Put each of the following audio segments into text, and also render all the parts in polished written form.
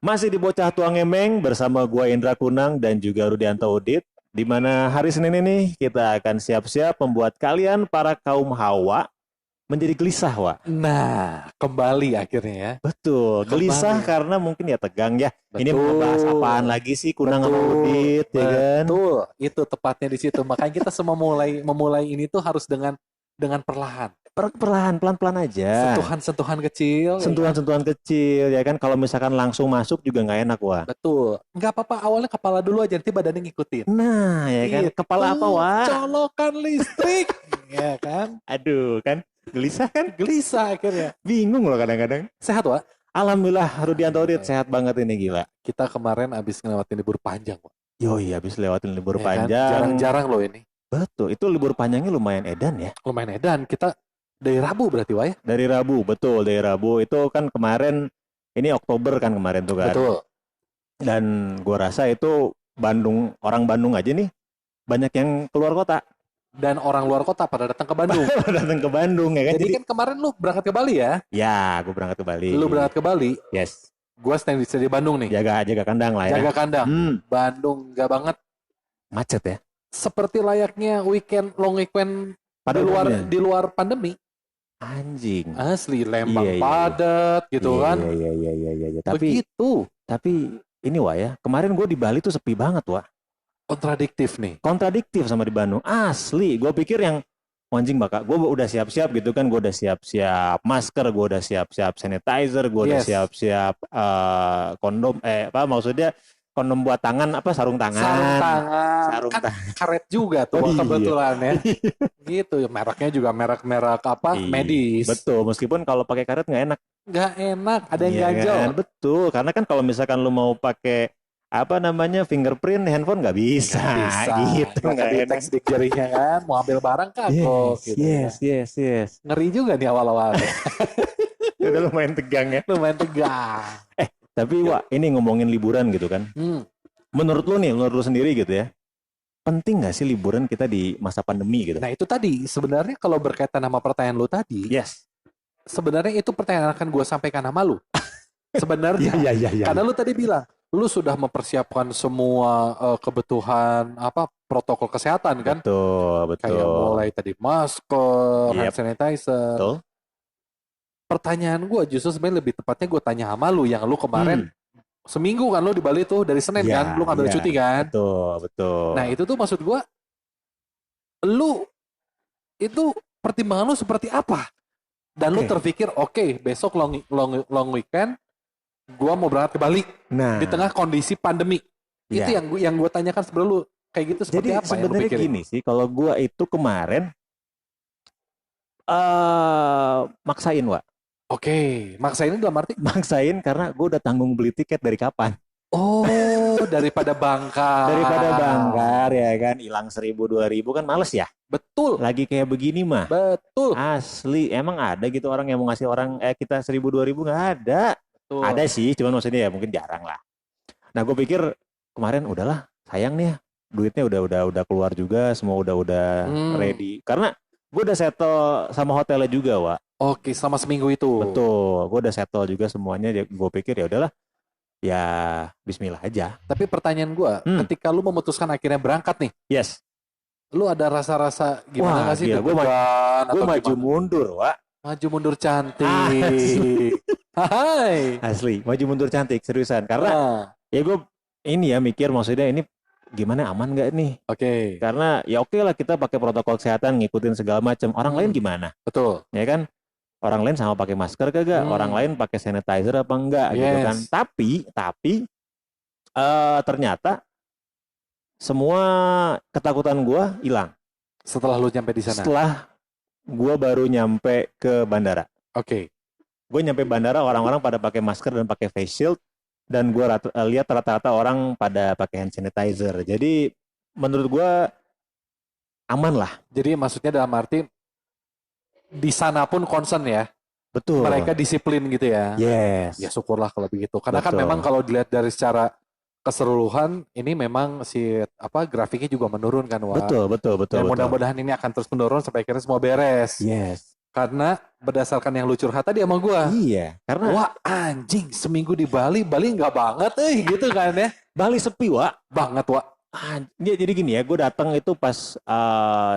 Masih di Bocah Tua Ngemeng bersama gua Indra Kunang dan juga Rudianto Udit. Di mana hari Senin ini kita akan siap-siap membuat kalian para kaum hawa menjadi gelisah, Wak. Nah, kembali akhirnya ya. Betul, gelisah Kembali. karena mungkin ya tegang ya. Ini mau Betul. ngebahas apaan lagi sih Kunang sama Udit, ya kan? Betul. Itu tepatnya di situ. Makanya kita semua memulai ini tuh harus dengan perlahan. Perlahan, pelan-pelan aja. Sentuhan-sentuhan kecil. Ya kan? Sentuhan-sentuhan kecil, ya kan? Kalau misalkan langsung masuk juga nggak enak, Wak. Betul. Nggak apa-apa, awalnya kepala dulu aja, nanti badannya ngikutin. Nah, ya kan? Gitu. Kepala apa, Wak? Colokan listrik. Ya kan? Aduh, kan? Gelisah kan? Gelisah akhirnya. Bingung loh kadang-kadang. Sehat, Wak? Alhamdulillah, Rudianto Udit sehat banget ini, gila. Kita kemarin abis ngelewatin libur panjang, Wak. Yoi, habis lewatin libur Ya kan? panjang. Jarang-jarang loh ini. Betul, itu libur panjangnya lumayan edan ya. Lumayan edan. Kita dari Rabu berarti, Wak ya? Dari Rabu, betul. Dari Rabu itu kan kemarin, ini Oktober kan kemarin tuh kan. Betul. Dan gua rasa itu orang Bandung aja nih, banyak yang keluar kota. Dan orang luar kota pada datang ke Bandung. Datang ke Bandung ya kan. Jadi kan kemarin lu berangkat ke Bali ya? Ya, gue berangkat ke Bali. Lu berangkat ke Bali, Yes, gua stand di Bandung nih. jaga kandang lah ya. Jaga kandang. Bandung Bandung nggak banget. macet ya. Seperti layaknya long weekend Pada umumnya. di luar pandemi. Anjing. Asli Lembang Iya. padat gitu kan. Iya. Begitu. Tapi ini Wak ya, kemarin gue di Bali tuh sepi banget Wak. Kontradiktif nih. Kontradiktif sama di Bandung. Asli, gue pikir yang anjing bakal, gue udah siap-siap gitu kan, gue udah siap-siap masker, gue udah siap-siap sanitizer, gue udah Yes. siap-siap kondom, maksudnya kondom buat tangan, sarung tangan. Sarung Kan tangan. karet juga tuh Oh, iya. kebetulan ya. Gitu. Mereknya juga merek-merek apa? Iya, Medis. Betul, meskipun kalau pakai karet nggak enak. Nggak enak. Ada yang Iya ganjel. kan? Betul, karena kan kalau misalkan lu mau pakai fingerprint handphone nggak bisa, Nggak bisa. gitu Nggak nggak enak. kedeteksi di jarinya kan. Mau ambil barang kagok gitu. Yes. Ngeri juga nih awal-awal. Udah lumayan tegang ya. Lumayan tegang. Tapi Wak, ini ngomongin liburan gitu kan. Menurut lu sendiri gitu ya, penting nggak sih liburan kita di masa pandemi gitu? Nah itu tadi, sebenarnya kalau berkaitan sama pertanyaan lu tadi, Yes. sebenarnya itu pertanyaan akan gue sampaikan sama lu. Sebenarnya, Iya. karena lu tadi bilang, lu sudah mempersiapkan semua kebutuhan protokol kesehatan kan? Betul. Kayak mulai tadi masker, hand Yep. sanitizer. Betul. Pertanyaan gue justru sebenarnya lebih tepatnya gue tanya sama lu yang lu kemarin seminggu kan lu di Bali tuh dari Senin kan, lu ngambil cuti kan? Betul. Nah itu tuh maksud gue, lu itu pertimbangan lu seperti apa? Dan lu terpikir, oke, besok long weekend, gua mau berangkat ke Bali di tengah kondisi pandemi. Itu yang gue tanyakan sebelum lu kayak gitu seperti jadi apa yang lu sebenarnya pikirin? gini sih, kalau gua itu kemarin maksain Wak. Oke, maksain dalam arti? Maksain karena gua udah tanggung beli tiket dari kapan. Oh, daripada bangkar. Ya kan, hilang 1.000-2.000 kan males ya. Betul. Lagi kayak begini mah. Betul. Asli, emang ada gitu orang yang mau ngasih kita 1.000-2.000 nggak ada. Betul. Ada sih, cuman maksudnya ya mungkin jarang lah. Nah, gue pikir kemarin udahlah, sayang nih ya, duitnya udah keluar juga, semua udah ready. Karena gue udah settle sama hotelnya juga, Wak. Oke, selama seminggu itu. Betul, gue udah settle juga semuanya. Gue pikir ya udahlah, ya Bismillah aja. Tapi pertanyaan gue, ketika lu memutuskan akhirnya berangkat nih, yes, lu ada rasa-rasa gimana nggak sih? Gue maju mundur, Wak. Maju mundur cantik. Hai. Asli, maju mundur cantik, seriusan. Karena ya gue ini ya mikir maksudnya ini gimana, aman nggak nih? Oke. Karena ya oke lah kita pakai protokol kesehatan, ngikutin segala macam. Orang lain gimana? Betul. Ya kan? Orang lain sama pakai masker kagak? Orang lain pakai sanitizer apa enggak gitu kan? Tapi ternyata semua ketakutan gue hilang. Setelah lu nyampe di sana? Setelah gue baru nyampe ke bandara. Oke. Gue nyampe bandara, orang-orang pada pakai masker dan pakai face shield. Dan gue lihat rata-rata orang pada pakai hand sanitizer. Jadi menurut gue aman lah. Jadi maksudnya dalam arti di sana pun concern ya. Betul. Mereka disiplin gitu ya. Yes. Ya syukurlah kalau begitu. Karena kan Betul. memang kalau dilihat dari secara keseluruhan ini memang grafiknya juga menurun kan, Wak. Betul. Dan mudah-mudahan ini akan terus menurun sampai akhirnya semua beres. Yes. Karena berdasarkan yang lu curhat tadi sama gua. Iya, karena wah anjing seminggu di Bali nggak banget gitu kan ya. Bali sepi, Wak. Banget, Wak. Jadi gini ya, gue datang itu pas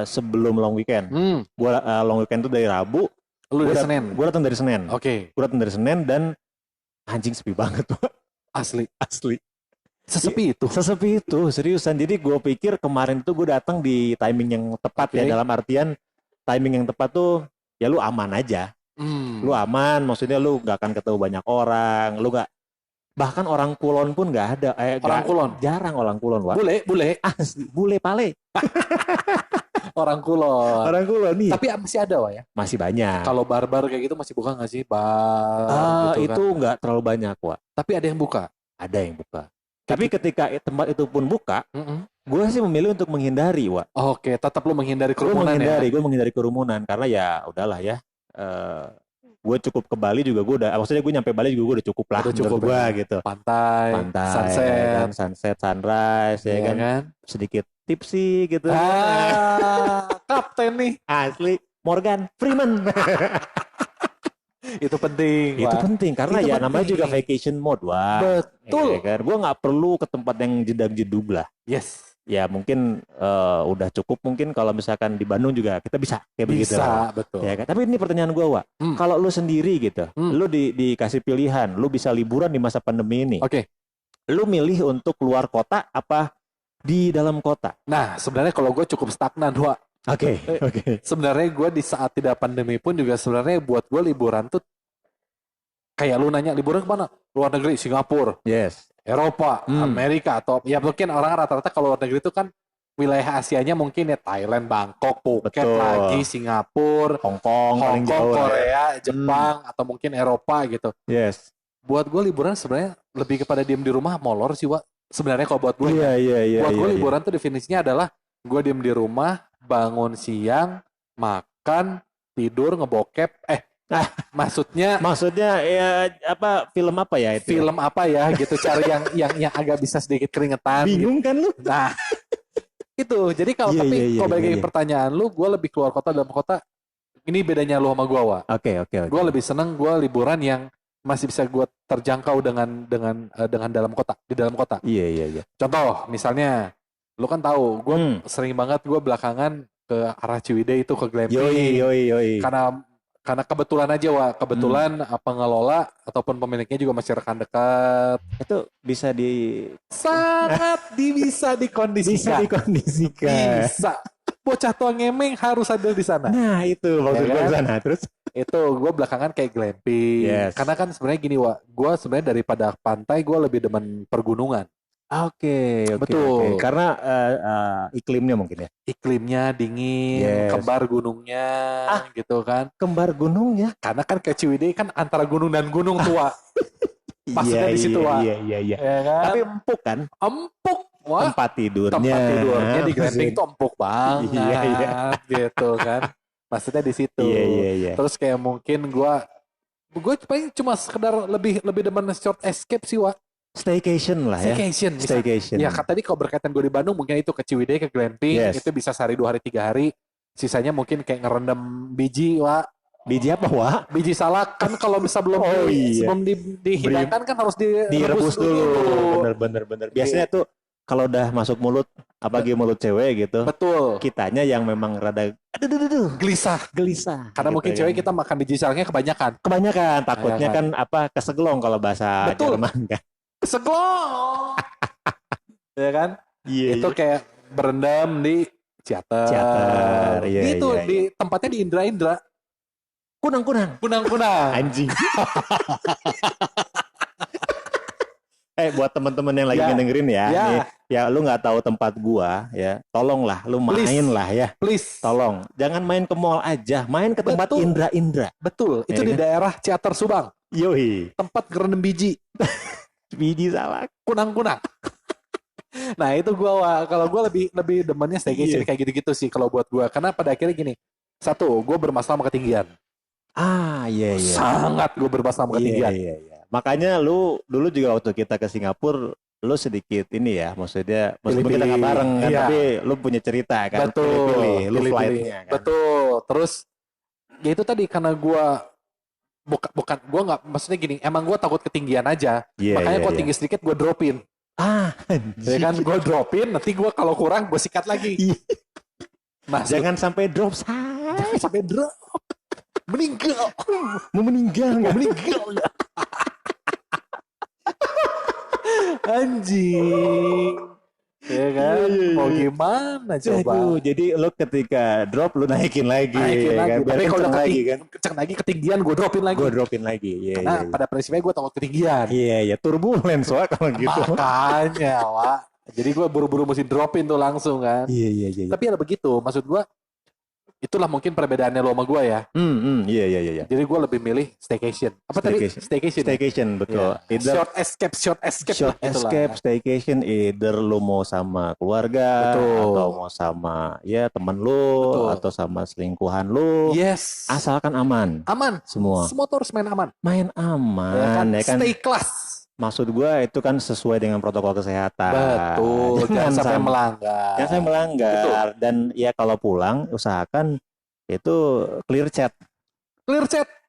sebelum long weekend. Gue long weekend itu dari Rabu. Lu dari Senin? Gue datang dari Senin. Oke. Gue datang dari Senin dan anjing sepi banget, Wak. Asli. Sesepi itu, seriusan. Jadi gue pikir kemarin tuh gue datang di timing yang tepat ya, dalam artian timing yang tepat tuh ya lu aman aja. Lu aman, maksudnya lu gak akan ketemu banyak orang, lu gak, bahkan orang Kulon pun gak ada. Kulon? Jarang orang Kulon, Wak. Bule? Asli, bule pale. Orang Kulon nih. Tapi masih ada, Wak ya? Masih banyak. Kalau bar-bar kayak gitu masih buka gak sih? Bar gitu itu kan? Gak terlalu banyak, Wak. Tapi ada yang buka? Ada yang buka. Tapi ketika tempat itu pun buka, gue sih memilih untuk menghindari, Wak. Oke, tetap lu menghindari kerumunan Gue menghindari kerumunan karena ya udahlah ya. Gue cukup ke Bali juga, gue udah, maksudnya gue nyampe Bali juga gue udah cukup lah. Udah cukup gue gitu. Pantai, sunset, sunrise, ya kan. Sedikit tipsy gitu. Kapten nih. Asli, Morgan Freeman. Itu penting. Itu penting karena itu ya penting. Namanya juga vacation mode, Wah. Betul. Ya, kan? Gue nggak perlu ke tempat yang jedag-jedug lah. Yes. Ya mungkin udah cukup mungkin kalau misalkan di Bandung juga kita bisa kayak begitu. Bisa, betul. Ya kan? Tapi ini pertanyaan gue, Wak. Kalau lu sendiri gitu, lu dikasih pilihan, lu bisa liburan di masa pandemi ini. Oke. Lu milih untuk keluar kota apa di dalam kota? Nah, sebenarnya kalau gue cukup stagnan, Wak. Oke. Sebenarnya gue di saat tidak pandemi pun juga sebenarnya buat gue liburan tuh kayak lu nanya liburan kemana? Luar negeri, Singapura, yes, Eropa, Amerika, atau ya mungkin orang rata-rata kalau luar negeri itu kan wilayah Asianya mungkin ya Thailand, Bangkok, Phuket lagi, Singapura, Hong Kong, Korea, Jepang, atau mungkin Eropa gitu. Yes. Buat gue liburan sebenarnya lebih kepada diem di rumah, molor sih, Wak. Sebenarnya kalau buat gue, buat gue liburan tuh definisinya adalah gue diem di rumah, bangun siang, makan, tidur, ngebokep. Maksudnya ya apa film apa ya itu? Film apa ya gitu, cari yang agak bisa sedikit keringetan. Bingung gitu. Kan lu? Nah, itu. Jadi kalau kalau bagi pertanyaan lu, gue lebih keluar kota dalam kota. Ini bedanya lu sama gue, Wak. Oke. Gue lebih seneng gue liburan yang masih bisa gue terjangkau dengan dalam kota, di dalam kota. Iya. Contoh, misalnya lu kan tahu, gue sering banget gue belakangan ke arah Ciwidey itu ke glamping. Yoi. Karena kebetulan aja, Wak, pengelola ataupun pemiliknya juga masih rekan dekat. Itu bisa sangat bisa dikondisikan. Bisa. Bocah tua ngemeng harus ada di sana. Nah, itu maksud gue di sana. Terus itu gue belakangan kayak glamping. Yes. Karena kan sebenarnya gini, Wak, gue sebenarnya daripada pantai gue lebih demen pergunungan. Oke. Betul. Karena iklimnya mungkin ya. Iklimnya dingin, kembar gunungnya, gitu kan. Kembar gunungnya? Karena kan kayak Ciwidey kan antara gunung dan gunung tua. Pasnya di situ, Wak. Iya. Ya kan? Tapi empuk kan? Empuk, Wak. Tempat tidurnya di glamping itu empuk banget. Iya. Gitu kan. Maksudnya di situ. Iya. Terus kayak mungkin gue paling cuma sekedar lebih demen short escape sih, Wak. Staycation lah ya. Staycation. Ya tadi kalau berkaitan gue di Bandung mungkin itu ke Ciwidey, ke glamping, itu bisa sehari 2 hari 3 hari. Sisanya mungkin kayak ngerendam biji, Wak. Biji apa, Wak? Biji salak kan kalau bisa sebelum dihidangkan kan harus direbus dulu. Bener. Biasanya tuh kalau udah masuk mulut, apalagi mulut cewek gitu. Betul. Kitanya yang memang rada gelisah. Karena gitu mungkin cewek kita makan biji salaknya kebanyakan. Takutnya kan keseglong kalau bahasa Jerman kan. Seglong. Ya kan? Iya. Itu kayak berendam di teater. Itu di tempatnya di Indra. Kunang. Anjing. Buat teman-teman yang lagi dengerin ya. Nih, ya lu nggak tahu tempat gua ya. Tolonglah lu main lah ya. Please. Tolong. Jangan main ke mall aja, main ke tempat Indra. Betul. Itu di daerah Teater Subang. Yoi. Tempat gerendam biji. Biji salak. Kunang. Nah itu gue, kalau gue lebih demennya staycation kayak gitu-gitu sih kalau buat gue. Karena pada akhirnya gini, satu, gue bermasalah sama ketinggian. Iya. Sangat gue bermasalah sama ketinggian. Iya. Makanya lu dulu juga waktu kita ke Singapura, lu sedikit ini ya, maksudnya kita nggak bareng kan, tapi lu punya cerita kan. Betul. Lu flightnya kan. Betul. Terus ya itu tadi karena gue bukan gue nggak, maksudnya gini, emang gue takut ketinggian aja. Makanya kalau tinggi sedikit gue dropin. Ya kan, gue dropin, nanti gue kalau kurang gue sikat lagi. Jangan sampai drop, jangan sampai drop. Meninggal. Anjing. Ya kan, mau gimana coba? Jadi lo ketika drop lo naikin lagi. Kan? Tapi kalau kenceng lagi ketinggian gue dropin lagi. Karena pada prinsipnya gue takut ketinggian. Iya, turbulence Wak kalau gitu. Makanya Wak. Jadi gue buru-buru mesti dropin tuh langsung kan. Iya. Tapi ada begitu, maksud gue itulah mungkin perbedaannya lo sama gue ya. Iya. Jadi gue lebih milih staycation. Staycation, betul. Yeah. Short escape, staycation. Either lo mau sama keluarga, atau mau sama teman lo, atau sama selingkuhan lo. Yes. Asalkan aman. Semua tuh harus main aman. Ya kan? Stay class. Maksud gue itu kan sesuai dengan protokol kesehatan. Betul. Jangan sampai melanggar. Betul. Dan ya kalau pulang usahakan itu clear chat.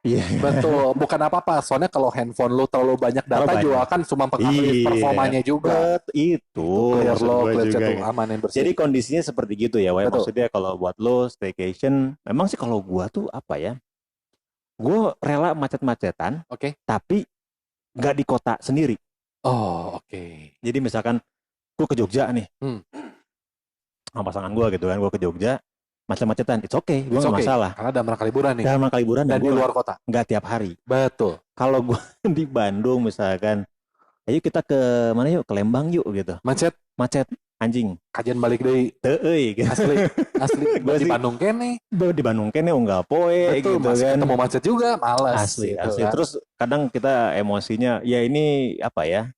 Iya. Betul. Bukan apa-apa. Soalnya kalau handphone lo terlalu banyak data juga kan cuma pengaruhi performanya juga. Itu. Clear chat tuh aman dan bersih. Jadi kondisinya seperti gitu ya. Maksudnya kalau buat lo staycation, memang sih kalau gue tuh apa ya? Gue rela macet-macetan. Oke. Tapi nggak di kota sendiri. Oke. Jadi misalkan gue ke Jogja nih, sama pasangan gue gitu kan, gue ke Jogja, macet-macetan, it's okay, gue nggak masalah. Karena dalam rangka liburan nih. Dan di luar kota. Nggak tiap hari. Betul. Kalau gue di Bandung misalkan, ayo kita ke mana yuk, ke Lembang yuk gitu. Macet. Anjing. Kajian balik deh. Gitu. Asli. Gue di Bandung kene. Di Bandung kene nggak poe gitu kan. Ketemu macet juga, malas. Asli. Kan? Terus kadang kita emosinya, ya ini apa ya?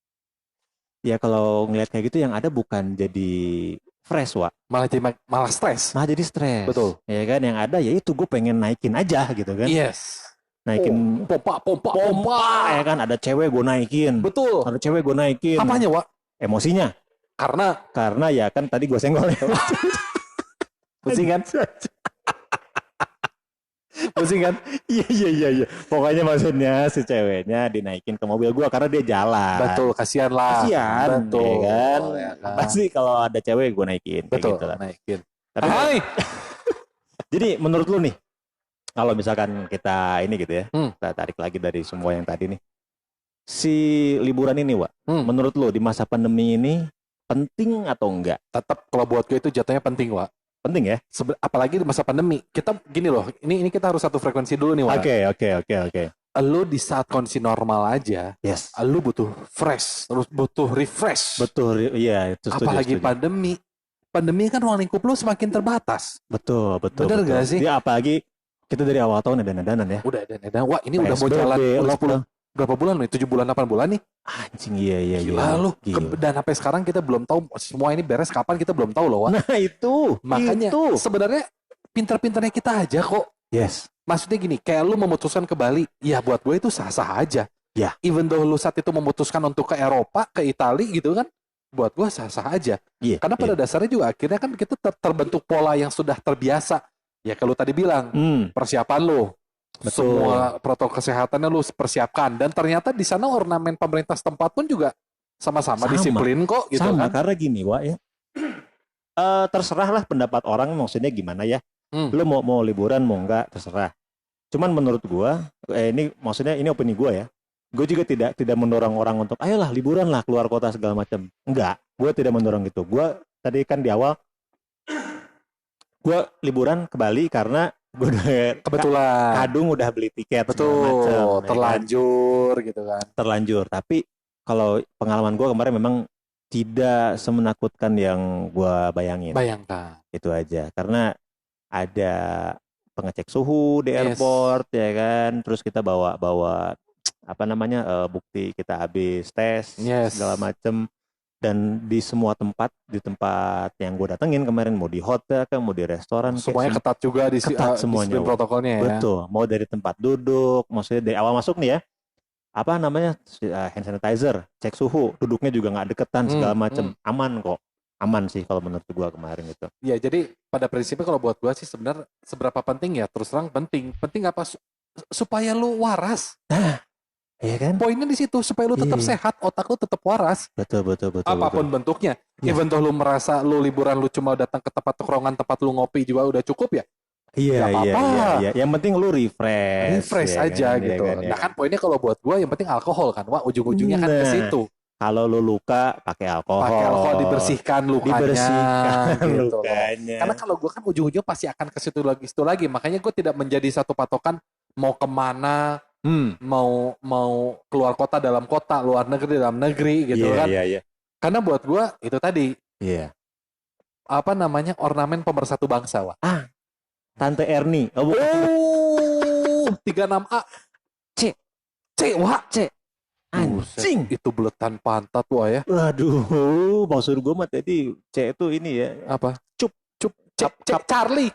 Ya kalau ngeliat kayak gitu yang ada bukan jadi fresh Wak. Malah stres. Malah jadi stres. Betul. Ya kan yang ada ya itu gue pengen naikin aja gitu kan. Yes. Naikin pompa ya kan, ada cewek gue naikin. Betul. Ada cewek gue naikin. Apanya Wak? Emosinya. Karena ya kan tadi gue senggol ya. Pusing kan? Iya. Pokoknya maksudnya si ceweknya dinaikin ke mobil gue karena dia jalan. Betul, kasihan lah. Betul. Ya kan? Pasti kalau ada cewek gue naikin. Betul, gitu lah. naikin. Tapi, jadi menurut lu nih, kalau misalkan kita ini gitu ya, kita tarik lagi dari semua yang tadi nih. Si liburan ini Wak, menurut lu di masa pandemi ini penting atau enggak? Tetap kalau buat gue itu jatuhnya penting Wak. Penting ya? Apalagi di masa pandemi. Kita gini loh, ini kita harus satu frekuensi dulu nih Wak. Oke. Lu di saat kondisi normal aja, yes. Lu butuh fresh, terus butuh refresh. Betul, iya itu setuju. Apalagi pandemi. Pandemi kan ruang lingkup lu semakin terbatas. Betul. Bener gak sih? Ya apalagi kita dari awal tahun edan-edanan ya. Udah edan-edan. Wah ini udah mau jalan 10 berapa bulan nih? 7 bulan, 8 bulan nih? Anjing, iya. Gila lu. Dan sampai sekarang kita belum tahu semua ini beres kapan, kita belum tahu loh, Wak. Nah itu. Makanya sebenarnya pinter-pinternya kita aja kok. Yes. Maksudnya gini, kayak lu memutuskan ke Bali, ya buat gue itu sah-sah aja. Ya. Even though lu saat itu memutuskan untuk ke Eropa, ke Italia gitu kan, buat gue sah-sah aja. Yeah, karena pada dasarnya juga akhirnya kan kita terbentuk pola yang sudah terbiasa. Ya kalau tadi bilang, persiapan lu. Betul. Semua protokol kesehatannya lu persiapkan, dan ternyata di sana ornamen pemerintah setempat pun juga sama-sama disiplin kok gitu kan. Karena gini Wak ya. Terserahlah pendapat orang, maksudnya gimana ya. Lu mau liburan mau enggak terserah. Cuman menurut gua ini maksudnya ini opini gua ya. Gue juga tidak mendorong orang untuk ayolah liburan lah keluar kota segala macam. Enggak, gue tidak mendorong gitu. Gue tadi kan di awal gue liburan ke Bali karena gue udah kebetulan kadung udah beli tiket. Betul, terlanjur ya kan? Gitu kan. Terlanjur, tapi kalau pengalaman gue kemarin memang tidak semenakutkan yang gue bayangin. Bayangkan. Itu aja, karena ada pengecek suhu di airport ya kan, terus kita bawa bukti kita habis tes segala macem. Dan di semua tempat, di tempat yang gue datengin kemarin, mau di hotel kan, mau di restoran, semuanya ketat juga ketat semuanya protokolnya ya. Betul, mau dari tempat duduk, maksudnya dari awal masuk nih ya, hand sanitizer, cek suhu, duduknya juga nggak deketan segala macem, aman kok. aman sih kalau menurut gua kemarin itu. Ya, jadi pada prinsipnya kalau buat gua sih sebenarnya seberapa penting ya, terus terang penting. Penting apa? Supaya lu waras. Iya kan? Poinnya di situ supaya lu tetap sehat, otak lu tetap waras. Betul. Apapun bentuknya. Even though lu merasa lu liburan lu cuma datang ke tempat tongkrongan, tempat lu ngopi juga udah cukup ya. Iya. Yang penting lu refresh ya aja kan? gitu. Ya kan, Nah kan poinnya kalau buat gua yang penting alkohol kan. Wah, ujung-ujungnya kan ke situ. Kalau lu luka pakai alkohol. Pakai alkohol dibersihkan lukanya. Gitu lukanya. Karena kalau gua kan ujung-ujungnya pasti akan ke situ lagi. Makanya gua tidak menjadi satu patokan mau kemana, mau keluar kota dalam kota, luar negeri dalam negeri gitu kan. Iya. Karena buat gua itu tadi. Iya. Apa namanya? Ornamen pemersatu bangsa, Wak. Tante Erni. 36A. C, Wak. C. Anjing. Itu beletan pantat, Wak ya. Waduh, maksud gue mah tadi C itu ini ya. Apa? Cup. Charlie.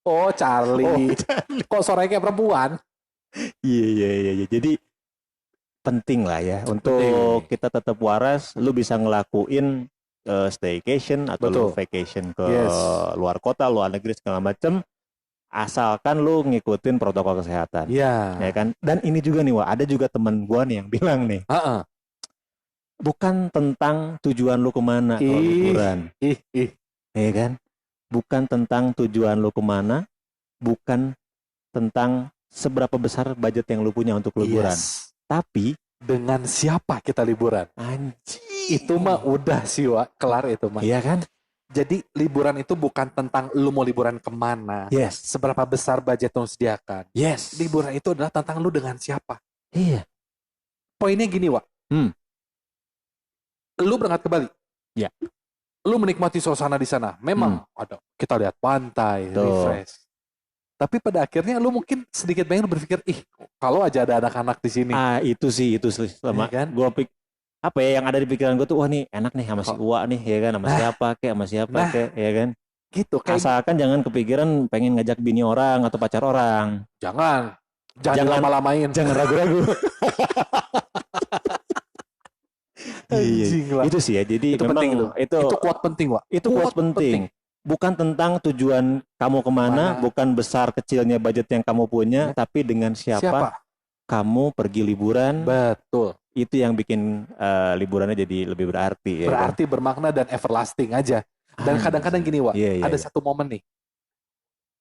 Oh, Charlie. Kok suaranya kayak perempuan? Iya. Jadi penting lah ya untuk kita tetap waras. Lu bisa ngelakuin staycation atau lu vacation ke luar kota, luar negeri segala macem, asalkan lu ngikutin protokol kesehatan. Iya. Ya kan? Dan ini juga nih, ada juga teman gua nih yang bilang nih. Bukan tentang tujuan lu kemana kalau liburan. Ya kan? Bukan tentang tujuan lu kemana, bukan tentang seberapa besar budget yang lu punya untuk liburan. Tapi dengan siapa kita liburan? Anjing. Itu mah udah sih, Wak. Kelar itu mah. Iya kan? Jadi liburan itu bukan tentang lu mau liburan kemana. Seberapa besar budget yang sediakan. Liburan itu adalah tentang lu dengan siapa. Iya. Poinnya gini, Wak. Lu berangkat ke Bali. Iya. Lu menikmati suasana di sana. Memang ada, kita lihat pantai, refresh. Tapi pada akhirnya lu mungkin sedikit banyak berpikir, kalau aja ada anak-anak di sini. Itu sih sama kan? Gua apa ya yang ada di pikiran gue tuh, wah nih enak nih sama si Uwa nih, ya kan, sama siapa kek, ya kan. Gitu. Asalkan jangan kepikiran pengen ngajak bini orang atau pacar orang. Jangan lama-lamain. Jangan ragu-ragu. Iya. Itu sih ya. Jadi itu memang penting itu quote penting, Wak. Itu quote penting. Bukan tentang tujuan kamu kemana, bukan besar kecilnya budget yang kamu punya, tapi dengan siapa kamu pergi liburan. Betul. Itu yang bikin liburannya jadi lebih berarti. Berarti, bermakna dan everlasting aja. Dan kadang-kadang gini, Wak, ada satu momen nih.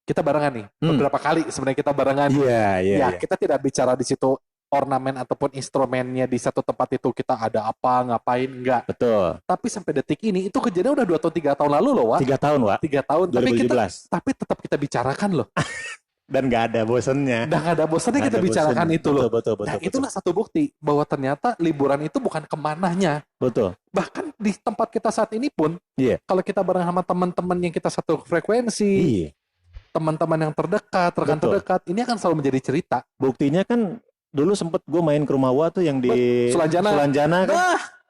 Kita barengan nih. Beberapa kali sebenarnya kita barengan. Iya. Kita tidak bicara di situ ornamen ataupun instrumennya di satu tempat itu kita ada apa, ngapain, enggak. Betul. Tapi sampai detik ini, itu kejadian udah 2 atau 3 tahun lalu loh, Wak. 3 tahun, Wak. 3 tahun. 2017. Tapi tetap kita bicarakan loh. Dan gak ada bosennya. Kita bicarakan itu loh. Betul. Nah, itulah satu bukti bahwa ternyata liburan itu bukan kemananya. Betul. Bahkan di tempat kita saat ini pun, kalau kita bareng sama teman-teman yang kita satu frekuensi, teman-teman yang terdekat, rekan terdekat, ini akan selalu menjadi cerita. Buktinya kan dulu sempet gue main ke rumah Wa tuh yang di Sulanjana kan.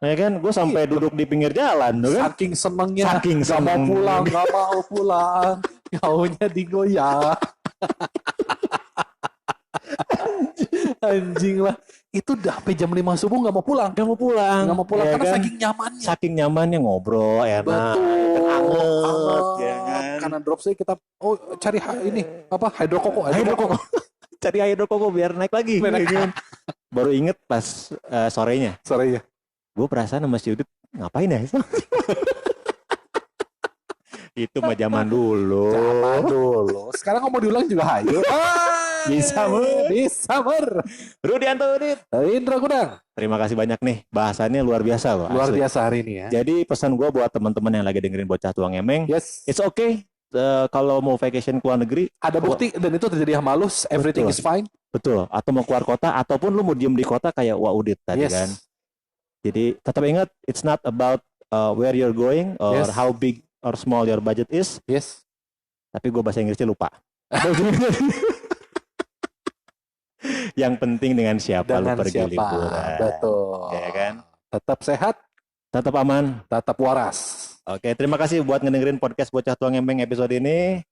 Ya kan, gue sampai duduk di pinggir jalan tuh kan. Saking senengnya, gak mau pulang, gaunya digoyang. Anjing lah. Itu udah sampai jam 5 subuh gak mau pulang ya karena kan? saking nyamannya ngobrol enak. Betul. Anget ya kan. Karena drop saya kita cari ini apa hidrokoko. Cari hidrokoko biar naik lagi. Baru inget pas sorenya. Gue perasaan sama si Udit ngapain ya? Itu mah zaman dulu. Sekarang mau diulang juga hayo. Bisa ber. Rudianto Udit. Indra Gudang. Terima kasih banyak nih. Bahasannya luar biasa loh. Luar biasa hari ini ya. Jadi pesan gue buat teman-teman yang lagi dengerin Bocah Tua Ngemeng. It's okay. Kalau mau vacation ke luar negeri. Ada bukti dan itu terjadi sama lu. Everything is fine. Betul. Atau mau keluar kota. Ataupun lu mau diem di kota kayak Wak Udit tadi kan. Jadi tetap ingat. It's not about where you're going. Or how big or small your budget is. Tapi gue bahasa Inggrisnya lupa. Yang penting dengan siapa lu pergi liburan. Betul. Ya kan? Tetap sehat, tetap aman, tetap waras. Oke, terima kasih buat ngedengerin podcast Bocah Tua Ngemeng episode ini.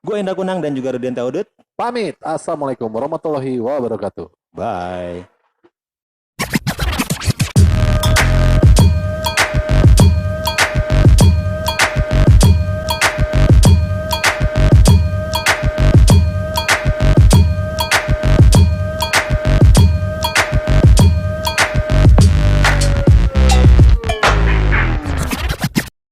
Gue Indra Kunang dan juga Rudianto Udit. Pamit. Assalamualaikum warahmatullahi wabarakatuh. Bye.